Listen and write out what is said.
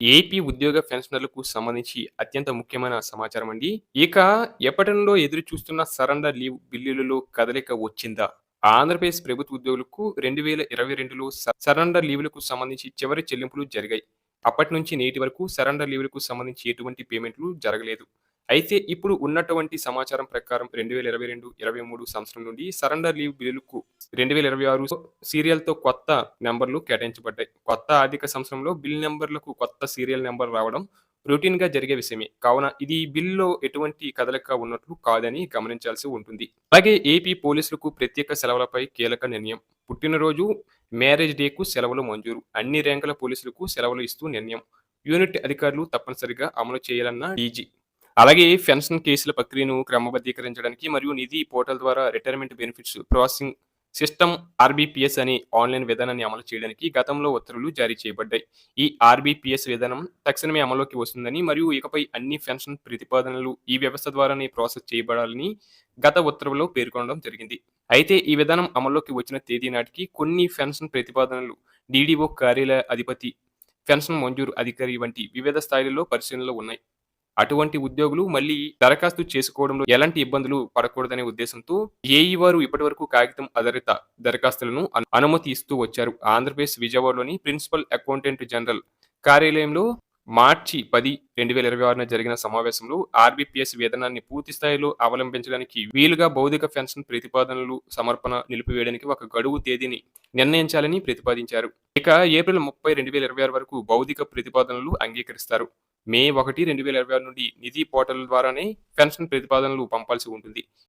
AP ఉద్యోగ పెన్షనర్లకు సంబంధించి అత్యంత ముఖ్యమైన సమాచారం అండి. ఇక ఎప్పటి నుండో ఎదురు చూస్తున్న సరెండర్ లీవ్ బిల్లులలో కదలిక వచ్చిందా? ఆంధ్రప్రదేశ్ ప్రభుత్వ ఉద్యోగులకు 2022లో సరెండర్ లీవ్‌లకు సంబంధించి చివరి చెల్లింపులు జరిగాయి. అప్పటి నుంచి నేటి వరకు సరెండర్ లీవ్‌లకు సంబంధించి ఎటువంటి పేమెంట్‌లు జరగలేదు. అయితే ఇప్పుడు ఉన్నటువంటి సమాచారం ప్రకారం 2022, 23 సంవత్సరం నుండి సరెండర్ లీవ్ బిల్లులకు 2026 సీరియల్‌తో కొత్త నంబర్‌లు కేటాయించబడ్డాయి. కొత్త ఆర్థిక సంవత్సరంలో బిల్ నంబర్‌లకు కొత్త సీరియల్ నంబర్ రావడం రొటీన్‌గా జరిగే విషయమే. కావున ఇది బిల్‌లో ఎటువంటి కదలిక ఉన్నట్లు కాదని గమనించాల్సి ఉంటుంది. అలాగే ఏపీ పోలీసులకు ప్రత్యేక సెలవులపై కీలక నిర్ణయం. పుట్టినరోజు, మ్యారేజ్ డేకు సెలవులు మంజూరు. అన్ని ర్యాంకుల పోలీసులకు సెలవులు ఇస్తూ నిర్ణయం. యూనిట్ అధికారులు తప్పనిసరిగా అమలు చేయాలన్న డీజీ. అలాగే పెన్షన్ కేసుల ప్రక్రియను క్రమబద్ధీకరించడానికి మరియు నిధి పోర్టల్ ద్వారా రిటైర్మెంట్ బెనిఫిట్స్ ప్రాసెసింగ్ సిస్టమ్ ఆర్బీపీఎస్ అనే ఆన్‌లైన్ విధానాన్ని అమలు చేయడానికి గతంలో ఉత్తర్వులు జారీ చేయబడ్డాయి. ఈ ఆర్బీపీఎస్ విధానం తక్షణమే అమల్లోకి వస్తుందని మరియు ఇకపై అన్ని పెన్షన్ ప్రతిపాదనలు ఈ వ్యవస్థ ద్వారానే ప్రాసెస్ చేయబడాలని గత ఉత్తర్వులో పేర్కొనడం జరిగింది. అయితే ఈ విధానం అమల్లోకి వచ్చిన తేదీ నాటికి కొన్ని పెన్షన్ ప్రతిపాదనలు డీడీఓ కార్యాలయ అధిపతి, పెన్షన్ మంజూరు అధికారి వంటి వివిధ స్థాయిలలో పరిశీలనలో ఉన్నాయి. అటువంటి ఉద్యోగులు మళ్ళీ దరఖాస్తు చేసుకోవడంలో ఎలాంటి ఇబ్బందులు పడకూడదనే ఉద్దేశంతో ఏఈ వారు ఇప్పటివరకు కాగితం ఆధారిత దరఖాస్తులను అనుమతి ఇస్తూ వచ్చారు. ఆంధ్రప్రదేశ్ విజయవాడలోని ప్రిన్సిపల్ అకౌంటెంట్ జనరల్ కార్యాలయంలో మార్చి 10, 2026న జరిగిన సమావేశంలో ఆర్బీపీఎస్ విధానాన్ని పూర్తి స్థాయిలో అవలంబించడానికి వీలుగా భౌతిక పెన్షన్ ప్రతిపాదనలు సమర్పణ నిలిపివేయడానికి ఒక గడువు తేదీని నిర్ణయించాలని ప్రతిపాదించారు. ఇక ఏప్రిల్ 30, 2026 వరకు భౌతిక ప్రతిపాదనలు అంగీకరిస్తారు. మే 1, 2026 నుండి నిధి పోర్టల్ ద్వారానే పెన్షన్ ప్రతిపాదనలు పంపాల్సి ఉంటుంది.